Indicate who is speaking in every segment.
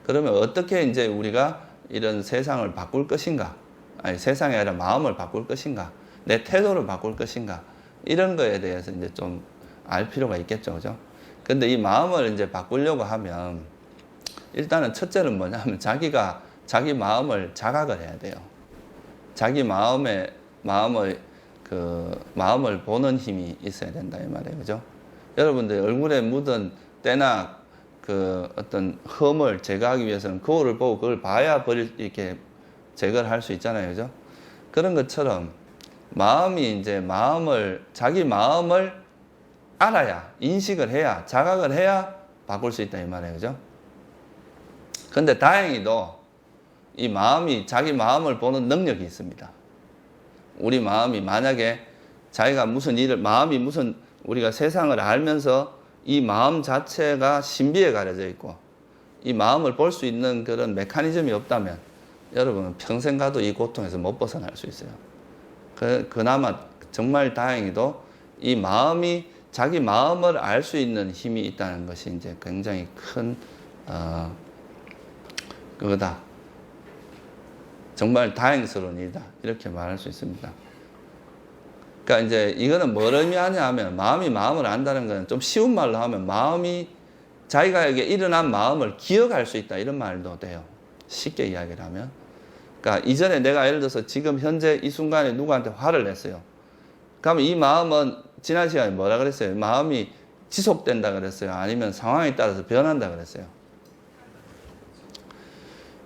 Speaker 1: 그러면 어떻게 이제 우리가 이런 세상을 바꿀 것인가? 아니, 세상이 아니라 마음을 바꿀 것인가? 내 태도를 바꿀 것인가? 이런 거에 대해서 이제 좀 알 필요가 있겠죠. 그죠? 근데 이 마음을 이제 바꾸려고 하면 일단은 첫째는 뭐냐면 자기가 자기 마음을 자각을 해야 돼요. 자기 마음을 보는 힘이 있어야 된다 이 말이에요. 그죠? 여러분들 얼굴에 묻은 때나 그 어떤 흠을 제거하기 위해서는 거울을 보고 그걸 봐야 이렇게 제거를 할 수 있잖아요. 그죠? 그런 것처럼 마음이 이제 자기 마음을 알아야, 인식을 해야, 자각을 해야 바꿀 수 있다 이 말이에요. 그죠? 근데 다행히도 이 마음이 자기 마음을 보는 능력이 있습니다. 우리 마음이 만약에 자기가 우리가 세상을 알면서 이 마음 자체가 신비에 가려져 있고 이 마음을 볼 수 있는 그런 메커니즘이 없다면 여러분은 평생 가도 이 고통에서 못 벗어날 수 있어요. 그나마 정말 다행히도 이 마음이 자기 마음을 알 수 있는 힘이 있다는 것이 이제 굉장히 큰 그거다. 정말 다행스러운 일이다. 이렇게 말할 수 있습니다. 그러니까 이제 이거는 뭘 의미하냐 하면 마음이 마음을 안다는 건 좀 쉬운 말로 하면 마음이 자기가에게 일어난 마음을 기억할 수 있다. 이런 말도 돼요. 쉽게 이야기를 하면. 그러니까 이전에 내가 예를 들어서 지금 현재 이 순간에 누구한테 화를 냈어요. 그러면 이 마음은 지난 시간에 뭐라 그랬어요? 마음이 지속된다 그랬어요? 아니면 상황에 따라서 변한다 그랬어요?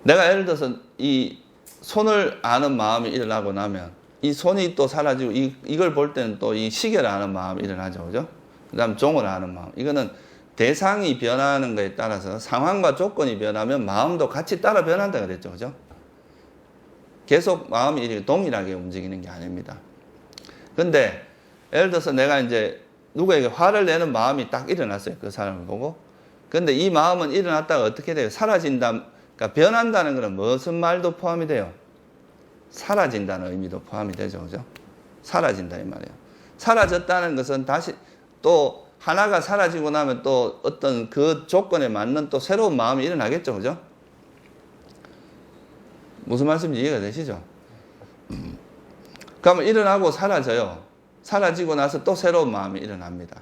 Speaker 1: 내가 예를 들어서 이 손을 아는 마음이 일어나고 나면 이 손이 또 사라지고 이걸 볼 때는 또 이 시계를 아는 마음이 일어나죠. 그죠? 그 다음 종을 아는 마음. 이거는 대상이 변하는 것에 따라서 상황과 조건이 변하면 마음도 같이 따라 변한다 그랬죠. 그죠? 계속 마음이 이렇게 동일하게 움직이는 게 아닙니다. 근데 예를 들어서 내가 이제 누구에게 화를 내는 마음이 딱 일어났어요. 그 사람을 보고. 근데 이 마음은 일어났다가 어떻게 돼요? 사라진다. 그러니까 변한다는 것은 무슨 말도 포함이 돼요? 사라진다는 의미도 포함이 되죠. 그죠? 사라진다 이 말이에요. 사라졌다는 것은 다시 또 하나가 사라지고 나면 또 어떤 그 조건에 맞는 또 새로운 마음이 일어나겠죠. 그죠? 무슨 말씀인지 이해가 되시죠? 그러면 일어나고 사라져요. 사라지고 나서 또 새로운 마음이 일어납니다.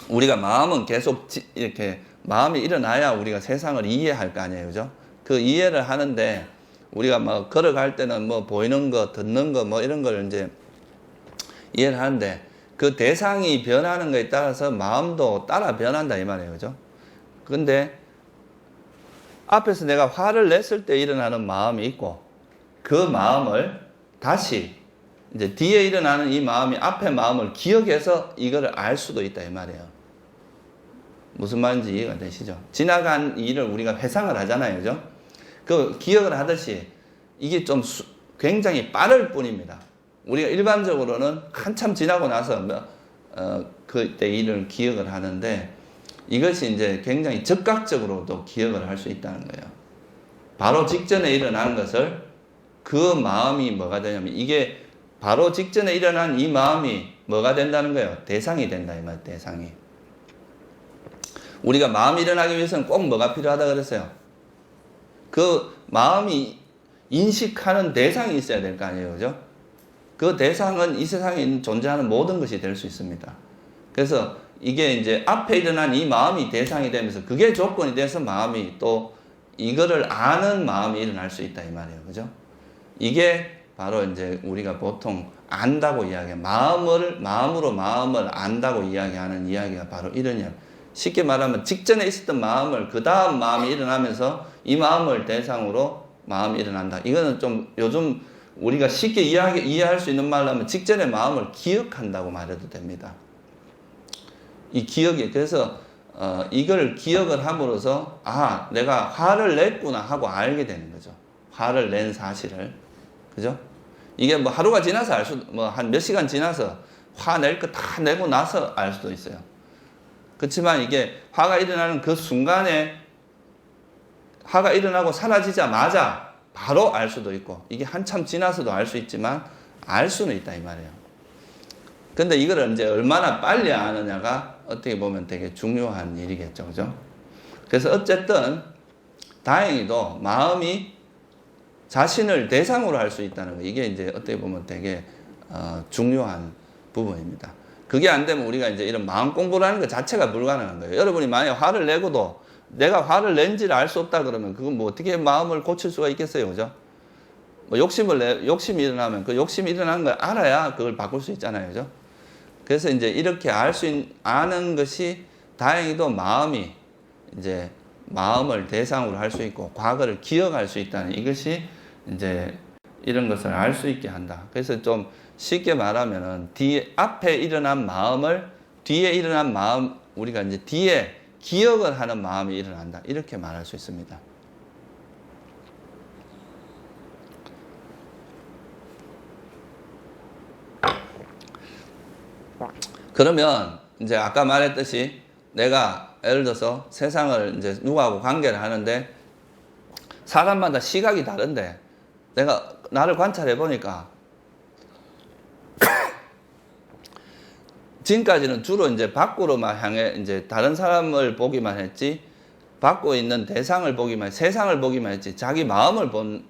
Speaker 1: 우리가 마음은 계속 이렇게 마음이 일어나야 우리가 세상을 이해할 거 아니에요. 그죠? 그 이해를 하는데 우리가 뭐 걸어갈 때는 뭐 보이는 거, 듣는 거 뭐 이런 걸 이제 이해를 하는데 그 대상이 변하는 것에 따라서 마음도 따라 변한다 이 말이에요. 그죠? 근데 앞에서 내가 화를 냈을 때 일어나는 마음이 있고 그 마음을 다시 이제 뒤에 일어나는 이 마음이 앞의 마음을 기억해서 이거를 알 수도 있다 이 말이에요. 무슨 말인지 이해가 되시죠? 지나간 일을 우리가 회상을 하잖아요. 그죠? 그 기억을 하듯이 이게 좀 굉장히 빠를 뿐입니다. 우리가 일반적으로는 한참 지나고 나서 그때 일을 기억을 하는데 이것이 이제 굉장히 즉각적으로도 기억을 할 수 있다는 거예요. 바로 직전에 일어난 것을 그 마음이 뭐가 되냐면 이게 바로 직전에 일어난 이 마음이 뭐가 된다는 거예요? 대상이 된다 이 말. 대상이. 우리가 마음이 일어나기 위해서는 꼭 뭐가 필요하다 그랬어요? 그 마음이 인식하는 대상이 있어야 될 거 아니에요. 그죠? 그 대상은 이 세상에 존재하는 모든 것이 될 수 있습니다. 그래서 이게 이제 앞에 일어난 이 마음이 대상이 되면서 그게 조건이 돼서 마음이 또 이거를 아는 마음이 일어날 수 있다 이 말이에요. 그죠? 이게 바로 이제 우리가 보통 안다고 이야기해요. 마음으로 마음을 안다고 이야기하는 이야기가 바로 이런 이야기. 쉽게 말하면 직전에 있었던 마음을 그 다음 마음이 일어나면서 이 마음을 대상으로 마음이 일어난다. 이거는 좀 요즘 우리가 쉽게 이해할 수 있는 말로 하면 직전의 마음을 기억한다고 말해도 됩니다. 이 기억이 그래서 이걸 기억을 함으로써 아 내가 화를 냈구나 하고 알게 되는 거죠. 화를 낸 사실을. 그죠? 이게 뭐 하루가 지나서 알 수도 뭐 한 몇 시간 지나서 화 낼 거 다 내고 나서 알 수도 있어요. 그렇지만 이게 화가 일어나는 그 순간에 화가 일어나고 사라지자마자 바로 알 수도 있고 이게 한참 지나서도 알 수 있지만 알 수는 있다 이 말이에요. 근데 이거를 이제 얼마나 빨리 아느냐가 어떻게 보면 되게 중요한 일이겠죠. 그죠? 그래서 어쨌든 다행히도 마음이 자신을 대상으로 할 수 있다는 거, 이게 이제 어떻게 보면 되게 중요한 부분입니다. 그게 안 되면 우리가 이제 이런 마음 공부를 하는 것 자체가 불가능한 거예요. 여러분이 만약 화를 내고도 내가 화를 낸지를 알 수 없다 그러면 그건 뭐 어떻게 마음을 고칠 수가 있겠어요. 그죠? 뭐 욕심이 일어나면 그 욕심이 일어나는 걸 알아야 그걸 바꿀 수 있잖아요. 그죠? 그래서 이제 이렇게 아는 것이 다행히도 마음이 이제 마음을 대상으로 할 수 있고 과거를 기억할 수 있다는 이것이 이제 이런 것을 알 수 있게 한다. 그래서 좀 쉽게 말하면은 앞에 일어난 마음을 뒤에 일어난 마음, 우리가 이제 뒤에 기억을 하는 마음이 일어난다. 이렇게 말할 수 있습니다. 그러면 이제 아까 말했듯이 내가 예를 들어서 세상을 이제 누구하고 관계를 하는데 사람마다 시각이 다른데 내가 나를 관찰해 보니까 지금까지는 주로 이제 밖으로만 향해 이제 다른 사람을 보기만 했지 받고 있는 대상을 보기만 세상을 보기만 했지 자기 마음을 본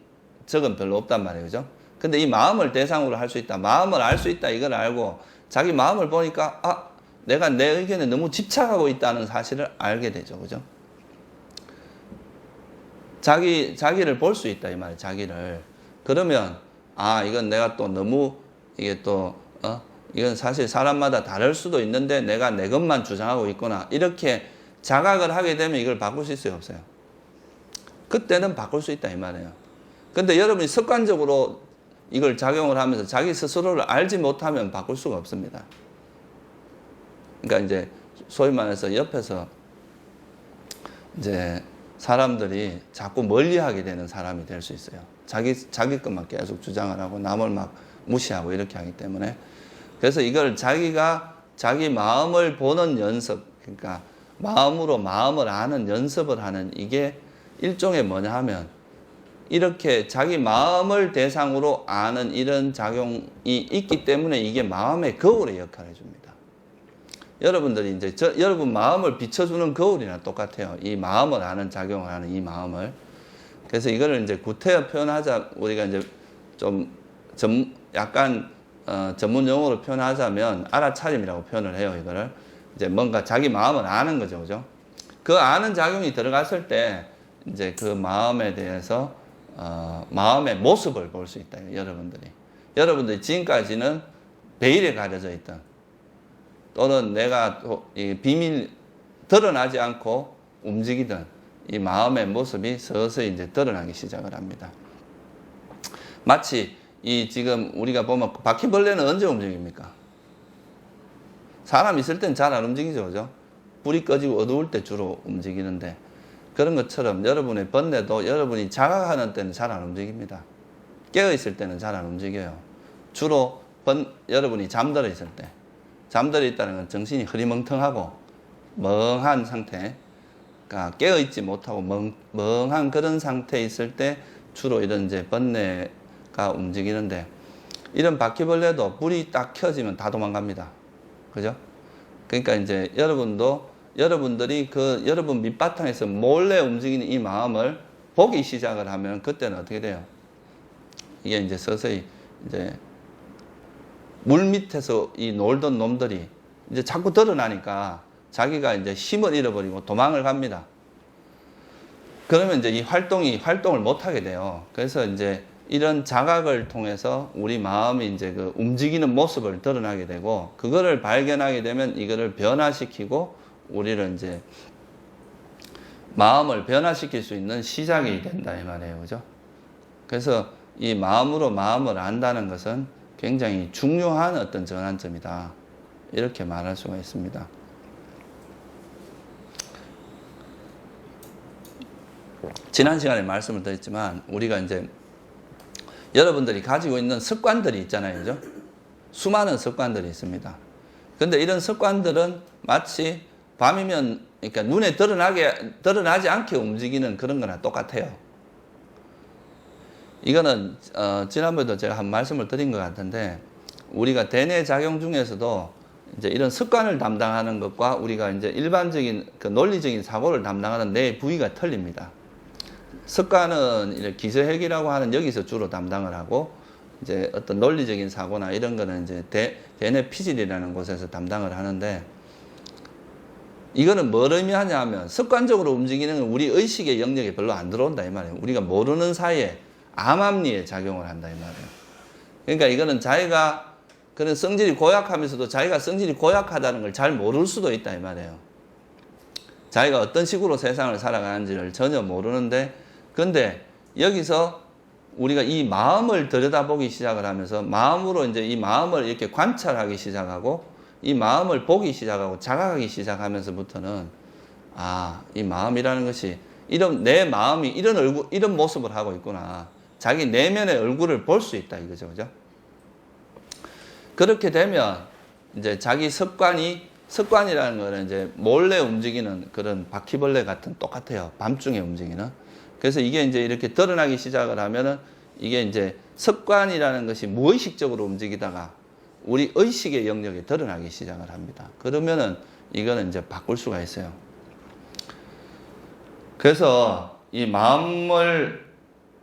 Speaker 1: 적은 별로 없단 말이에요. 그죠? 근데 이 마음을 대상으로 할 수 있다. 마음을 알 수 있다. 이걸 알고 자기 마음을 보니까 내가 내 의견에 너무 집착하고 있다는 사실을 알게 되죠. 그죠? 자기를 볼 수 있다. 이 말이에요. 자기를. 그러면 이건 내가 또 너무 이게 또 이건 사실 사람마다 다를 수도 있는데 내가 내 것만 주장하고 있구나. 이렇게 자각을 하게 되면 이걸 바꿀 수 있어요, 없어요? 그때는 바꿀 수 있다 이 말이에요. 근데 여러분이 습관적으로 이걸 작용을 하면서 자기 스스로를 알지 못하면 바꿀 수가 없습니다. 그러니까 이제 소위 말해서 옆에서 이제 사람들이 자꾸 멀리하게 되는 사람이 될 수 있어요. 자기 것만 계속 주장을 하고 남을 막 무시하고 이렇게 하기 때문에. 그래서 이걸 자기가 자기 마음을 보는 연습, 그러니까 마음으로 마음을 아는 연습을 하는 이게 일종의 뭐냐 하면 이렇게 자기 마음을 대상으로 아는 이런 작용이 있기 때문에 이게 마음의 거울의 역할을 해줍니다. 여러분들이 이제 여러분 마음을 비춰주는 거울이나 똑같아요. 이 마음을 아는 작용을 하는 이 마음을. 그래서 이거를 이제 구태여 표현하자, 우리가 이제 좀 약간 전문 용어로 표현하자면 알아차림이라고 표현을 해요. 이거를 이제 뭔가 자기 마음을 아는 거죠, 그죠? 그 아는 작용이 들어갔을 때 이제 그 마음에 대해서 마음의 모습을 볼 수 있다. 여러분들이 지금까지는 베일에 가려져 있던 또는 내가 비밀 드러나지 않고 움직이던 이 마음의 모습이 서서히 이제 드러나기 시작을 합니다. 마치 지금 우리가 보면 바퀴벌레는 언제 움직입니까? 사람 있을 땐 잘 안 움직이죠, 그죠? 불이 꺼지고 어두울 때 주로 움직이는데 그런 것처럼 여러분의 번뇌도 여러분이 자각하는 때는 잘 안 움직입니다. 깨어 있을 때는 잘 안 움직여요. 주로 여러분이 잠들어 있을 때, 잠들어 있다는 건 정신이 흐리멍텅하고 멍한 상태, 그러니까 깨어 있지 못하고 멍한 그런 상태에 있을 때 주로 이런 이제 번뇌가 움직이는데 이런 바퀴벌레도 불이 딱 켜지면 다 도망갑니다. 그죠? 그러니까 이제 여러분들이 여러분 밑바탕에서 몰래 움직이는 이 마음을 보기 시작을 하면 그때는 어떻게 돼요? 이게 이제 서서히 이제 물 밑에서 이 놀던 놈들이 이제 자꾸 드러나니까 자기가 이제 힘을 잃어버리고 도망을 갑니다. 그러면 이제 이 활동을 못 하게 돼요. 그래서 이제 이런 자각을 통해서 우리 마음이 이제 그 움직이는 모습을 드러나게 되고 그거를 발견하게 되면 이거를 변화시키고 우리를 이제 마음을 변화시킬 수 있는 시작이 된다 이 말이에요. 그죠? 그래서 이 마음으로 마음을 안다는 것은 굉장히 중요한 어떤 전환점이다. 이렇게 말할 수가 있습니다. 지난 시간에 말씀을 드렸지만 우리가 이제 여러분들이 가지고 있는 습관들이 있잖아요. 그죠? 수많은 습관들이 있습니다. 근데 이런 습관들은 마치 밤이면 그러니까 눈에 드러나지 않게 움직이는 그런 거나 똑같아요. 이거는 지난번에도 제가 한 말씀을 드린 것 같은데 우리가 대뇌 작용 중에서도 이제 이런 습관을 담당하는 것과 우리가 이제 일반적인 그 논리적인 사고를 담당하는 뇌 부위가 틀립니다. 습관은 이제 기저핵이라고 하는 여기서 주로 담당을 하고, 이제 어떤 논리적인 사고나 이런 거는 이제 대뇌 피질이라는 곳에서 담당을 하는데, 이거는 뭘 의미하냐 하면 습관적으로 움직이는 건 우리 의식의 영역에 별로 안 들어온다 이 말이에요. 우리가 모르는 사이에 암암리에 작용을 한다 이 말이에요. 그러니까 이거는 자기가 그런 성질이 고약하면서도 자기가 성질이 고약하다는 걸 잘 모를 수도 있다 이 말이에요. 자기가 어떤 식으로 세상을 살아가는지를 전혀 모르는데, 근데 여기서 우리가 이 마음을 들여다보기 시작을 하면서 마음으로 이제 이 마음을 이렇게 관찰하기 시작하고 이 마음을 보기 시작하고 자각하기 시작하면서부터는, 아, 이 마음이라는 것이 이런 내 마음이 이런 얼굴, 이런 모습을 하고 있구나. 자기 내면의 얼굴을 볼 수 있다 이거죠. 그죠? 그렇게 되면 이제 자기 습관이라는 거는 이제 몰래 움직이는 그런 바퀴벌레 같은 똑같아요. 밤중에 움직이는. 그래서 이게 이제 이렇게 드러나기 시작을 하면은 이게 이제 습관이라는 것이 무의식적으로 움직이다가 우리 의식의 영역에 드러나기 시작을 합니다. 그러면은 이거는 이제 바꿀 수가 있어요. 그래서 이 마음을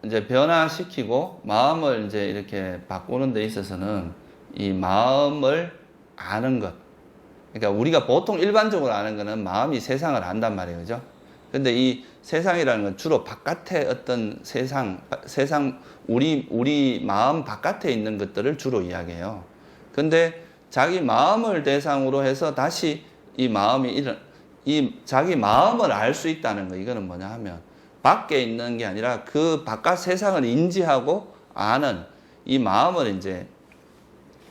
Speaker 1: 이제 변화시키고 마음을 이제 이렇게 바꾸는 데 있어서는 이 마음을 아는 것. 그러니까 우리가 보통 일반적으로 아는 거는 마음이 세상을 안단 말이에요. 그죠? 근데 이 세상이라는 건 주로 바깥에 어떤 세상, 우리 마음 바깥에 있는 것들을 주로 이야기해요. 근데 자기 마음을 대상으로 해서 다시 이 마음이 자기 마음을 알 수 있다는 거, 이거는 뭐냐 하면 밖에 있는 게 아니라 그 바깥 세상을 인지하고 아는 이 마음을 이제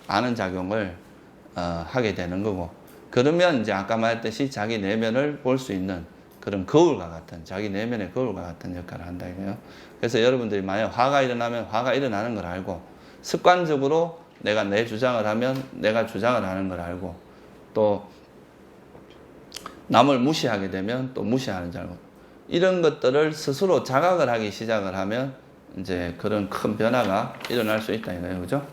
Speaker 1: 아는 작용을 하게 되는 거고, 그러면 이제 아까 말했듯이 자기 내면을 볼 수 있는 그런 거울과 같은, 자기 내면의 거울과 같은 역할을 한다 이거예요. 그래서 여러분들이 만약 화가 일어나면 화가 일어나는 걸 알고, 습관적으로 내가 내 주장을 하면 내가 주장을 하는 걸 알고, 또 남을 무시하게 되면 또 무시하는 줄 알고, 이런 것들을 스스로 자각을 하기 시작을 하면 이제 그런 큰 변화가 일어날 수 있다 이거예요. 그죠?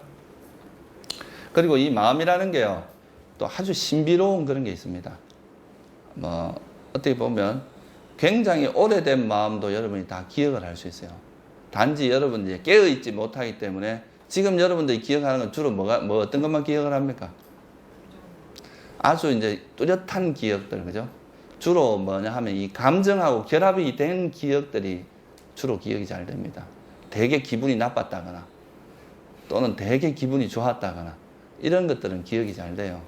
Speaker 1: 그리고 이 마음이라는 게요, 또 아주 신비로운 그런 게 있습니다. 뭐 어떻게 보면 굉장히 오래된 마음도 여러분이 다 기억을 할 수 있어요. 단지 여러분들이 깨어있지 못하기 때문에 지금 여러분들이 기억하는 건 주로 어떤 것만 기억을 합니까? 아주 이제 뚜렷한 기억들, 그죠? 주로 뭐냐 하면 이 감정하고 결합이 된 기억들이 주로 기억이 잘 됩니다. 되게 기분이 나빴다거나 또는 되게 기분이 좋았다거나 이런 것들은 기억이 잘 돼요.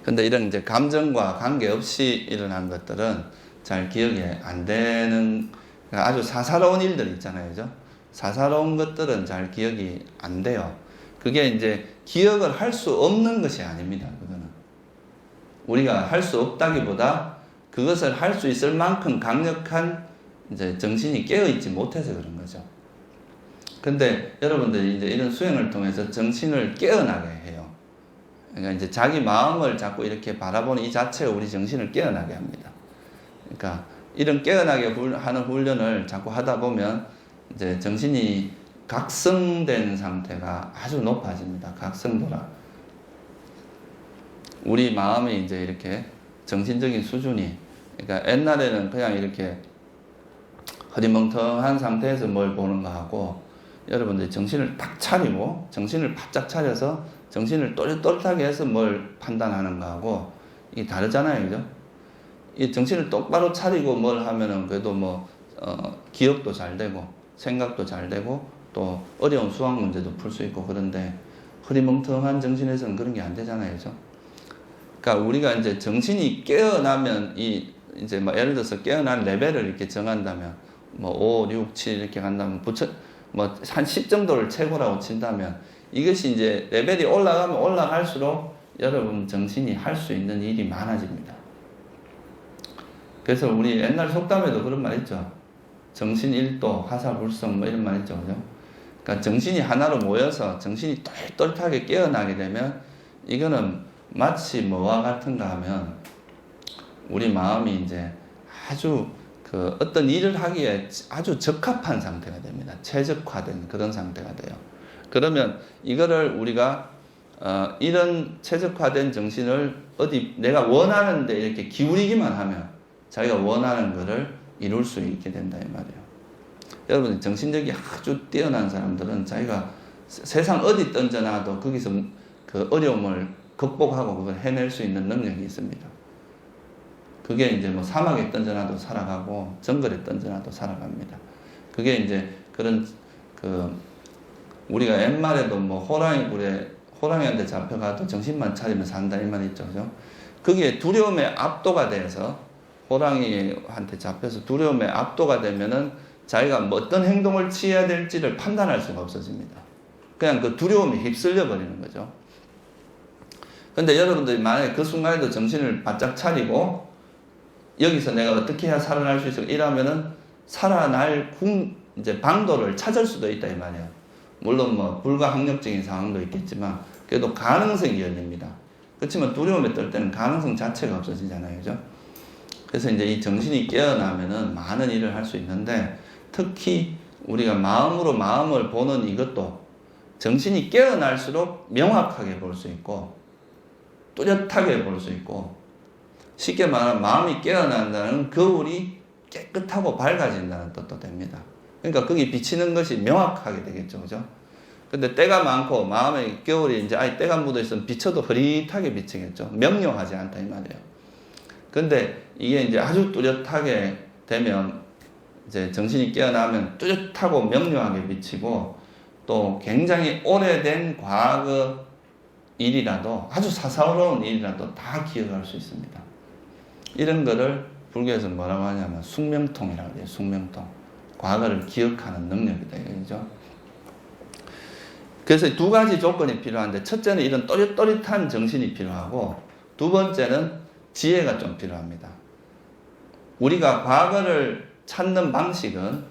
Speaker 1: 근데 이런 이제 감정과 관계없이 일어난 것들은 잘 기억이 안 되는, 아주 사사로운 일들 있잖아요. 그죠? 사사로운 것들은 잘 기억이 안 돼요. 그게 이제 기억을 할 수 없는 것이 아닙니다. 그거는. 우리가 할 수 없다기보다 그것을 할 수 있을 만큼 강력한 이제 정신이 깨어있지 못해서 그런 거죠. 근데 여러분들이 이제 이런 수행을 통해서 정신을 깨어나게 해요. 그러니까 이제 자기 마음을 자꾸 이렇게 바라보는 이 자체가 우리 정신을 깨어나게 합니다. 그러니까 이런 깨어나게 하는 훈련을 자꾸 하다 보면 이제 정신이 각성된 상태가 아주 높아집니다. 각성도라. 우리 마음이 이제 이렇게 정신적인 수준이, 그러니까 옛날에는 그냥 이렇게 허리멍텅한 상태에서 뭘 보는 거 하고, 여러분들이 정신을 딱 차리고 정신을 바짝 차려서 정신을 또렷또렷하게 해서 뭘 판단하는 거하고 이게 다르잖아요. 그죠? 이 정신을 똑바로 차리고 뭘 하면은 그래도 뭐 기억도 잘 되고 생각도 잘 되고 또 어려운 수학 문제도 풀 수 있고, 그런데 흐리멍텅한 정신에서는 그런 게 안 되잖아요. 그죠? 그러니까 우리가 이제 정신이 깨어나면 이제 뭐 예를 들어서 깨어난 레벨을 이렇게 정한다면 뭐 5, 6, 7 이렇게 간다면 뭐 한 10 정도를 최고라고 친다면, 이것이 이제 레벨이 올라가면 올라갈수록 여러분 정신이 할 수 있는 일이 많아집니다. 그래서 우리 옛날 속담에도 그런 말 있죠. 정신 1도 화사불성 뭐 이런 말 있죠. 그죠? 그러니까 정신이 하나로 모여서 정신이 똘똘하게 깨어나게 되면 이거는 마치 뭐와 같은가 하면 우리 마음이 이제 아주 그 어떤 일을 하기에 아주 적합한 상태가 됩니다. 최적화된 그런 상태가 돼요. 그러면 이거를 우리가 이런 최적화된 정신을 어디 내가 원하는데 이렇게 기울이기만 하면 자기가 원하는 것을 이룰 수 있게 된다 이 말이에요. 여러분 정신력이 아주 뛰어난 사람들은 자기가 세상 어디 던져놔도 거기서 그 어려움을 극복하고 그걸 해낼 수 있는 능력이 있습니다. 그게 이제 뭐 사막에 던져놔도 살아가고 정글에 던져놔도 살아갑니다. 그게 이제 그런 우리가 옛말에도 뭐 호랑이한테 잡혀가도 정신만 차리면 산다 이 말 있죠. 그죠? 그게 두려움에 압도가 돼서 호랑이한테 잡혀서 두려움에 압도가 되면은 자기가 뭐 어떤 행동을 취해야 될지를 판단할 수가 없어집니다. 그냥 그 두려움에 휩쓸려 버리는 거죠. 근데 여러분들이 만약에 그 순간에도 정신을 바짝 차리고 여기서 내가 어떻게 해야 살아날 수 있어 이러면은 살아날 이제 방도를 찾을 수도 있다 이 말이에요. 물론 뭐 불가항력적인 상황도 있겠지만 그래도 가능성이 열립니다. 그렇지만 두려움에 떨 때는 가능성 자체가 없어지잖아요. 그죠? 그래서 이제 이 정신이 깨어나면은 많은 일을 할 수 있는데 특히 우리가 마음으로 마음을 보는 이것도 정신이 깨어날수록 명확하게 볼 수 있고 뚜렷하게 볼 수 있고 쉽게 말하면 마음이 깨어난다는 거울이 깨끗하고 밝아진다는 뜻도 됩니다. 그러니까 거기 비치는 것이 명확하게 되겠죠. 그죠? 근데 때가 많고 마음의 겨울이 이제 아예 때가 묻어 있으면 비춰도 흐릿하게 비치겠죠. 명료하지 않다 이 말이에요. 근데 이게 이제 아주 뚜렷하게 되면 이제 정신이 깨어나면 뚜렷하고 명료하게 비치고 또 굉장히 오래된 과거 일이라도 아주 사사로운 일이라도 다 기억할 수 있습니다. 이런 거를 불교에서 뭐라고 하냐면 숙명통이라고 해요. 숙명통. 과거를 기억하는 능력이다 이거죠. 그래서 두 가지 조건이 필요한데 첫째는 이런 또릿또릿한 정신이 필요하고 두 번째는 지혜가 좀 필요합니다. 우리가 과거를 찾는 방식은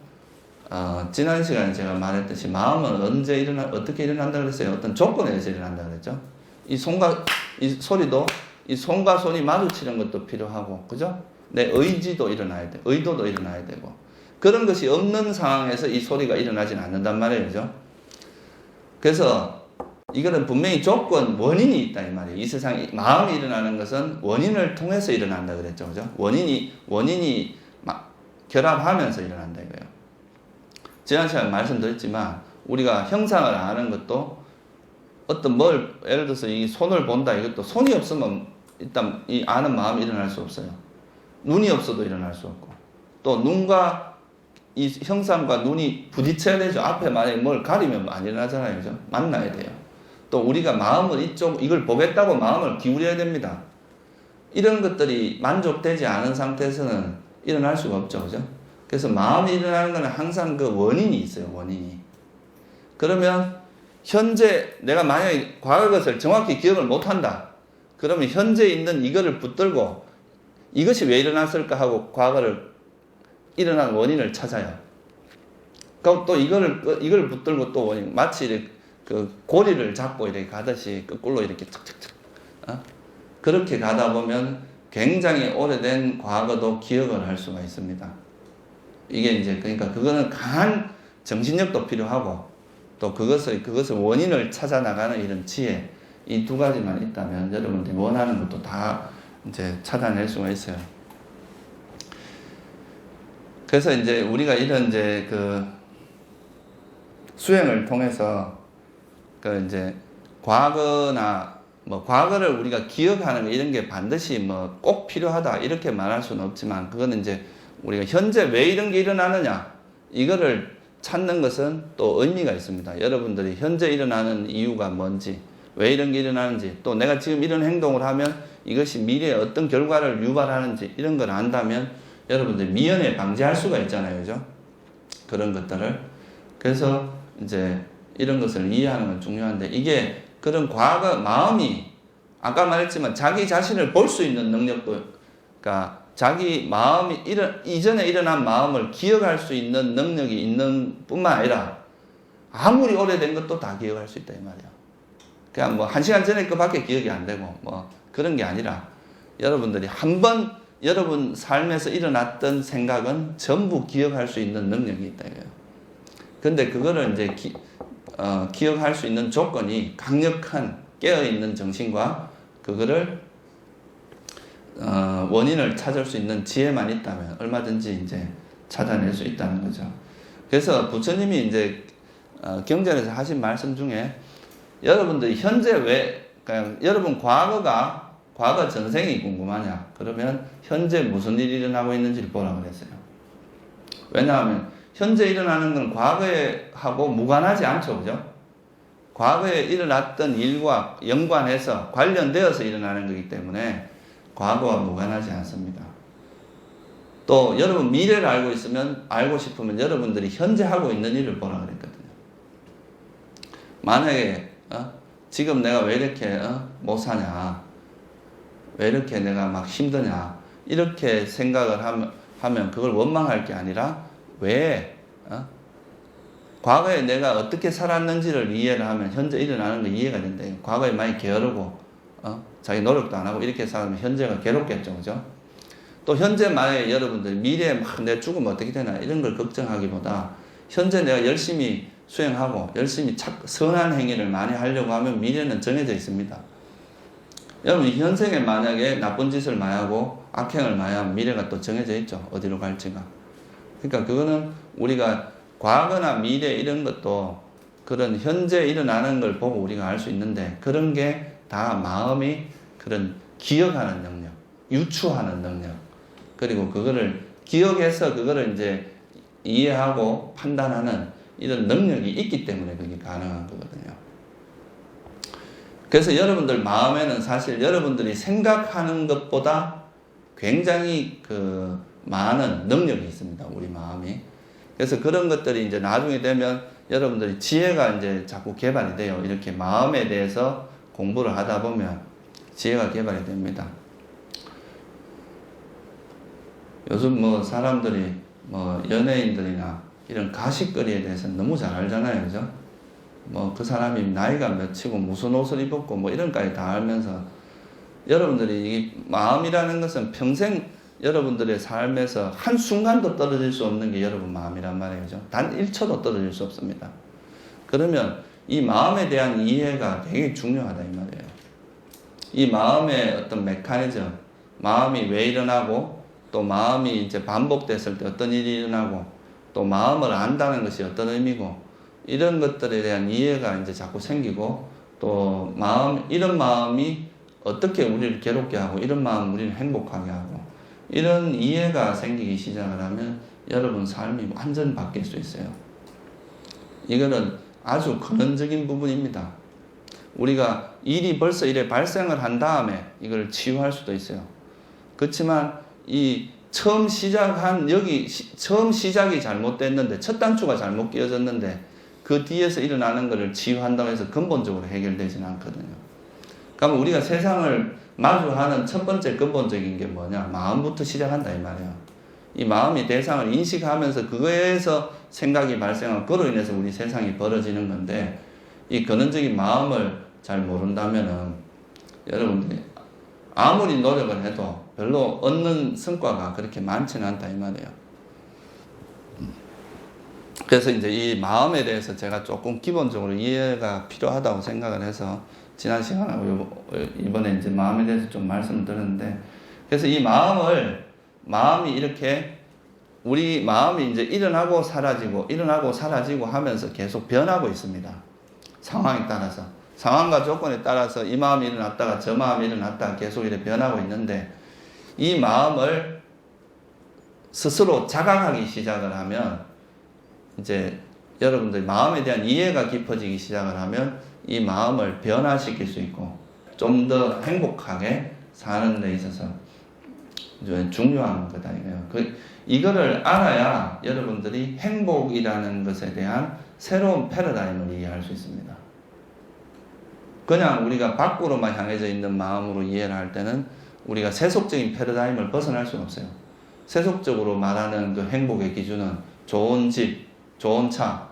Speaker 1: 지난 시간에 제가 말했듯이 마음은 언제 어떻게 일어난다 그랬어요? 어떤 조건에 의해서 일어난다 그랬죠? 이 소리도 이 손과 손이 마주치는 것도 필요하고, 그죠? 내 의지도 일어나야 돼. 의도도 일어나야 되고. 그런 것이 없는 상황에서 이 소리가 일어나진 않는단 말이에요. 그죠? 그래서 이거는 분명히 원인이 있다 이 말이에요. 이 세상에 마음이 일어나는 것은 원인을 통해서 일어난다 그랬죠. 그죠? 원인이 결합하면서 일어난다 이거예요. 지난 시간에 말씀드렸지만 우리가 형상을 아는 것도 예를 들어서 이 손을 본다 이것도 손이 없으면 일단 이 아는 마음이 일어날 수 없어요. 눈이 없어도 일어날 수 없고 또 눈과 이 형상과 눈이 부딪혀야 되죠. 앞에 만약에 뭘 가리면 안 일어나잖아요. 그죠? 만나야 돼요. 또 우리가 마음을 이걸 보겠다고 마음을 기울여야 됩니다. 이런 것들이 만족되지 않은 상태에서는 일어날 수가 없죠. 그죠? 그래서 마음이 일어나는 건 항상 그 원인이 있어요. 원인이. 그러면 현재 내가 만약에 과거 것을 정확히 기억을 못한다. 그러면 현재 있는 이거를 붙들고 이것이 왜 일어났을까 하고 과거를 일어난 원인을 찾아요. 그럼 또 이걸 붙들고 또 원인, 마치 이렇게 그 고리를 잡고 이렇게 가듯이 거꾸로 이렇게 착착착 그렇게 가다 보면 굉장히 오래된 과거도 기억을 할 수가 있습니다. 이게 이제 그러니까 그거는 강한 정신력도 필요하고 또 그것을 원인을 찾아 나가는 이런 지혜, 이 두 가지만 있다면 여러분들이 원하는 것도 다 이제 찾아낼 수가 있어요. 그래서 이제 우리가 이런 이제 그 수행을 통해서 그 이제 과거를 우리가 기억하는 거 이런 게 반드시 뭐 꼭 필요하다 이렇게 말할 수는 없지만 그거는 이제 우리가 현재 왜 이런 게 일어나느냐 이거를 찾는 것은 또 의미가 있습니다. 여러분들이 현재 일어나는 이유가 뭔지, 왜 이런 게 일어나는지, 또 내가 지금 이런 행동을 하면 이것이 미래에 어떤 결과를 유발하는지 이런 걸 안다면 여러분들 미연에 방지할 수가 있잖아요. 그죠? 그런 것들을. 그래서 이제 이런 것을 이해하는 건 중요한데 이게 그런 과거 마음이 아까 말했지만 자기 자신을 볼 수 있는 능력도 그러니까 자기 마음이 이전에 일어난 마음을 기억할 수 있는 능력이 있는 뿐만 아니라 아무리 오래된 것도 다 기억할 수 있다 이 말이야. 그냥 뭐 1시간 전에 거밖에 기억이 안 되고 뭐 그런 게 아니라 여러분들이 한번 여러분 삶에서 일어났던 생각은 전부 기억할 수 있는 능력이 있다 이거예요. 근데 그거를 이제 기억할 수 있는 조건이 강력한 깨어있는 정신과 그거를 원인을 찾을 수 있는 지혜만 있다면 얼마든지 이제 찾아낼 수 있다는 거죠. 그래서 부처님이 이제 경전에서 하신 말씀 중에 여러분들이 현재 그러니까 여러분 과거 전생이 궁금하냐? 그러면 현재 무슨 일이 일어나고 있는지를 보라 그랬어요. 왜냐하면 현재 일어나는 건 과거하고 무관하지 않죠, 그죠? 과거에 일어났던 일과 연관해서 관련되어서 일어나는 거기 때문에 과거와 무관하지 않습니다. 또 여러분 미래를 알고 싶으면 여러분들이 현재 하고 있는 일을 보라 그랬거든요. 만약에 지금 내가 왜 이렇게 못 사냐, 왜 이렇게 내가 막 힘드냐, 이렇게 생각을 하면 그걸 원망할 게 아니라 왜 과거에 내가 어떻게 살았는지를 이해를 하면 현재 일어나는 거 이해가 된대요. 과거에 많이 게으르고 자기 노력도 안 하고 이렇게 살면 현재가 괴롭겠죠, 그죠? 또 현재 만약에 여러분들 미래에 막 내가 죽으면 어떻게 되나 이런 걸 걱정하기보다 현재 내가 열심히 수행하고 열심히 선한 행위를 많이 하려고 하면 미래는 정해져 있습니다. 여러분 현생에 만약에 나쁜 짓을 많이 하고 악행을 많이 하면 미래가 또 정해져 있죠. 어디로 갈지가. 그러니까 그거는 우리가 과거나 미래 이런 것도 그런 현재 일어나는 걸 보고 우리가 알 수 있는데 그런 게 다 마음이 그런 기억하는 능력, 유추하는 능력, 그리고 그거를 기억해서 그거를 이제 이해하고 판단하는 이런 능력이 있기 때문에 그게 가능한 거거든요. 그래서 여러분들 마음에는 사실 여러분들이 생각하는 것보다 굉장히 그 많은 능력이 있습니다. 우리 마음이. 그래서 그런 것들이 이제 나중에 되면 여러분들이 지혜가 이제 자꾸 개발이 돼요. 이렇게 마음에 대해서 공부를 하다 보면 지혜가 개발이 됩니다. 요즘 뭐 사람들이 뭐 연예인들이나 이런 가십거리에 대해서는 너무 잘 알잖아요, 그죠? 뭐 그 사람이 나이가 몇이고 무슨 옷을 입었고 뭐 이런까지 다 알면서 여러분들이 이 마음이라는 것은 평생 여러분들의 삶에서 한순간도 떨어질 수 없는 게 여러분 마음이란 말이에요, 그죠? 단 1초도 떨어질 수 없습니다. 그러면 이 마음에 대한 이해가 되게 중요하다 이 말이에요. 이 마음의 어떤 메커니즘, 마음이 왜 일어나고 또 마음이 이제 반복됐을 때 어떤 일이 일어나고 또 마음을 안다는 것이 어떤 의미고 이런 것들에 대한 이해가 이제 자꾸 생기고 또 이런 마음이 어떻게 우리를 괴롭게 하고 이런 마음 우리를 행복하게 하고 이런 이해가 생기기 시작을 하면 여러분 삶이 완전 바뀔 수 있어요. 이거는 아주 근원적인 부분입니다. 우리가 일이 벌써 이래 발생을 한 다음에 이걸 치유할 수도 있어요. 그렇지만 이 처음 시작이 잘못됐는데 첫 단추가 잘못 끼워졌는데 그 뒤에서 일어나는 것을 치유한다고 해서 근본적으로 해결되지는 않거든요. 그러면 우리가 세상을 마주하는 첫 번째 근본적인 게 뭐냐? 마음부터 시작한다 이 말이에요. 이 마음이 대상을 인식하면서 그거에서 생각이 발생하고 그로 인해서 우리 세상이 벌어지는 건데 이 근원적인 마음을 잘 모른다면은 여러분들이 아무리 노력을 해도 별로 얻는 성과가 그렇게 많지는 않다 이 말이에요. 그래서 이제 이 마음에 대해서 제가 조금 기본적으로 이해가 필요하다고 생각을 해서 지난 시간하고 이번에 이제 마음에 대해서 좀 말씀을 드렸는데 그래서 이 마음이 이렇게 우리 마음이 이제 일어나고 사라지고 하면서 계속 변하고 있습니다. 상황에 따라서. 상황과 조건에 따라서 이 마음이 일어났다가 저 마음이 일어났다가 계속 이렇게 변하고 있는데 이 마음을 스스로 자각하기 시작을 하면 이제 여러분들 마음에 대한 이해가 깊어지기 시작을 하면 이 마음을 변화시킬 수 있고 좀 더 행복하게 사는 데 있어서 중요한 거다 이거예요. 이거를 알아야 여러분들이 행복이라는 것에 대한 새로운 패러다임을 이해할 수 있습니다. 그냥 우리가 밖으로만 향해져 있는 마음으로 이해를 할 때는 우리가 세속적인 패러다임을 벗어날 수는 없어요. 세속적으로 말하는 그 행복의 기준은 좋은 집, 좋은 차,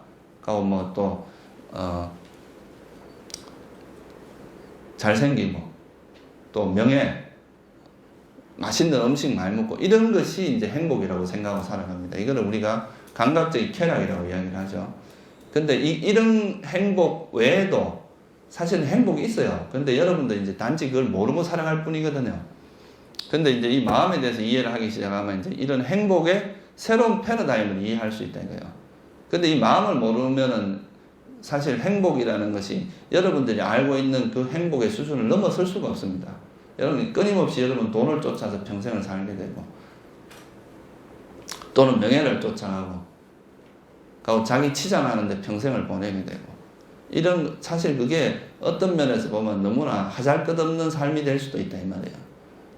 Speaker 1: 뭐 또 잘생기고 또 명예, 맛있는 음식 많이 먹고 이런 것이 이제 행복이라고 생각하고 살아갑니다. 이거는 우리가 감각적인 쾌락이라고 이야기를 하죠. 근데 이런 행복 외에도 사실은 행복이 있어요. 근데 여러분들 이제 단지 그걸 모르고 살아갈 뿐이거든요. 근데 이제 이 마음에 대해서 이해를 하기 시작하면 이제 이런 행복의 새로운 패러다임을 이해할 수 있다 이거예요. 근데 이 마음을 모르면은 사실 행복이라는 것이 여러분들이 알고 있는 그 행복의 수준을 넘어설 수가 없습니다. 여러분 끊임없이 여러분 돈을 쫓아서 평생을 살게 되고 또는 명예를 쫓아가고 자기 치장하는데 평생을 보내게 되고 이런 사실 그게 어떤 면에서 보면 너무나 하잘것없는 삶이 될 수도 있다 이 말이에요.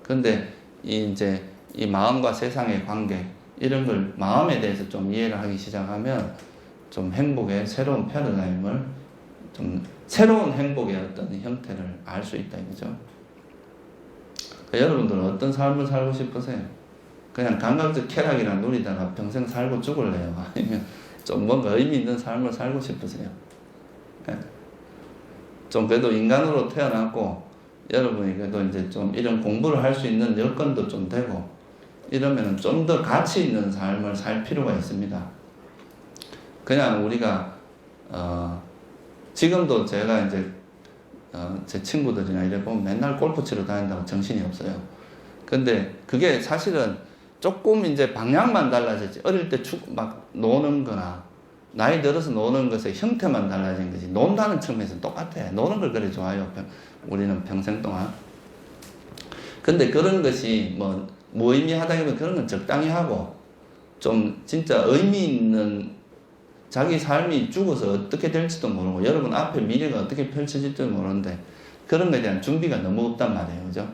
Speaker 1: 근데 이제 이 마음과 세상의 관계 이런 걸 마음에 대해서 좀 이해를 하기 시작하면 좀 행복의 새로운 패러다임을 좀 새로운 행복의 어떤 형태를 알 수 있다 이거죠. 여러분들은 어떤 삶을 살고 싶으세요? 그냥 감각적 쾌락이나 누리다가 평생 살고 죽을래요? 아니면 좀 뭔가 의미 있는 삶을 살고 싶으세요? 네. 좀 그래도 인간으로 태어났고 여러분이 그래도 이제 좀 이런 공부를 할 수 있는 여건도 좀 되고 이러면 좀 더 가치 있는 삶을 살 필요가 있습니다. 그냥 우리가 지금도 제가 이제 제 친구들이나 이래 보면 맨날 골프 치러 다닌다고 정신이 없어요. 근데 그게 사실은 조금 이제 방향만 달라졌지. 어릴 때 막 노는 거나 나이 들어서 노는 것의 형태만 달라진 거지. 논다는 측면에서 똑같아. 노는 걸 그래 좋아요. 우리는 평생 동안. 근데 그런 것이 뭐 무의미하다기보다 그런 건 적당히 하고 좀 진짜 의미 있는 자기 삶이 죽어서 어떻게 될지도 모르고 여러분 앞에 미래가 어떻게 펼쳐질지도 모르는데 그런 것에 대한 준비가 너무 없단 말이에요. 그죠?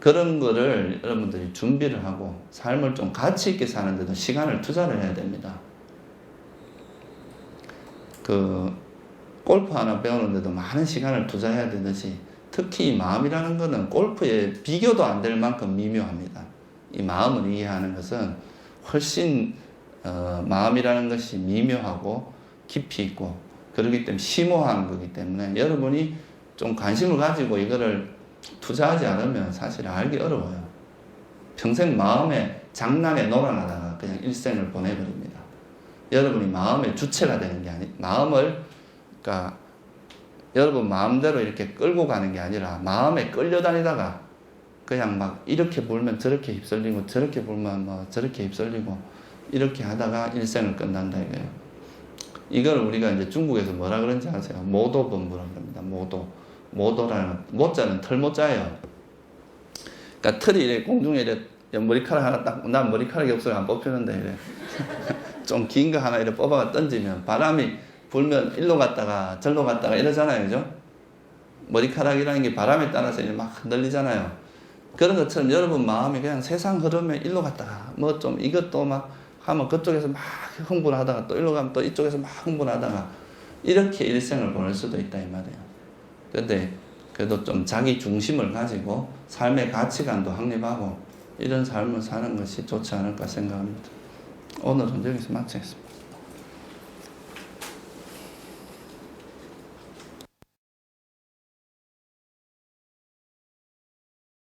Speaker 1: 그런 거를 여러분들이 준비를 하고 삶을 좀 가치 있게 사는데도 시간을 투자를 해야 됩니다. 골프 하나 배우는데도 많은 시간을 투자해야 되듯이 특히 이 마음이라는 것은 골프에 비교도 안 될 만큼 미묘합니다. 이 마음을 이해하는 것은 훨씬 마음이라는 것이 미묘하고 깊이 있고 그렇기 때문에 심오한 거기 때문에 여러분이 좀 관심을 가지고 이거를 투자하지 않으면 사실 알기 어려워요. 평생 마음의 장난에 놀아나다가 그냥 일생을 보내버립니다. 여러분이 마음의 주체가 되는 게 아니, 그러니까 여러분 마음대로 이렇게 끌고 가는 게 아니라 마음에 끌려다니다가 그냥 막 이렇게 불면 저렇게 휩쓸리고 저렇게 불면 뭐 저렇게 휩쓸리고 이렇게 하다가 일생을 끝난다 이거예요. 이걸 우리가 이제 중국에서 뭐라 그런지 아세요? 모도본부라 그럽니다. 모도라는 모자는 털모자예요. 그러니까 털이 이래 공중에 이래 머리카락 하나 딱, 난 머리카락이 없어서 안 뽑히는데 이래 좀 긴 거 하나 이래 뽑아가 던지면 바람이 불면 일로 갔다가 절로 갔다가 이러잖아요, 그죠? 머리카락이라는 게 바람에 따라서 이제 막 흔들리잖아요. 그런 것처럼 여러분 마음이 그냥 세상 흐름에 일로 갔다가 뭐 좀 이것도 막 하면 그쪽에서 막 흥분하다가 또 일로 가면 또 이쪽에서 막 흥분하다가 이렇게 일생을 보낼 수도 있다 이 말이에요. 근데 그래도 좀 자기 중심을 가지고 삶의 가치관도 확립하고 이런 삶을 사는 것이 좋지 않을까 생각합니다. 오늘은 여기서 마치겠습니다.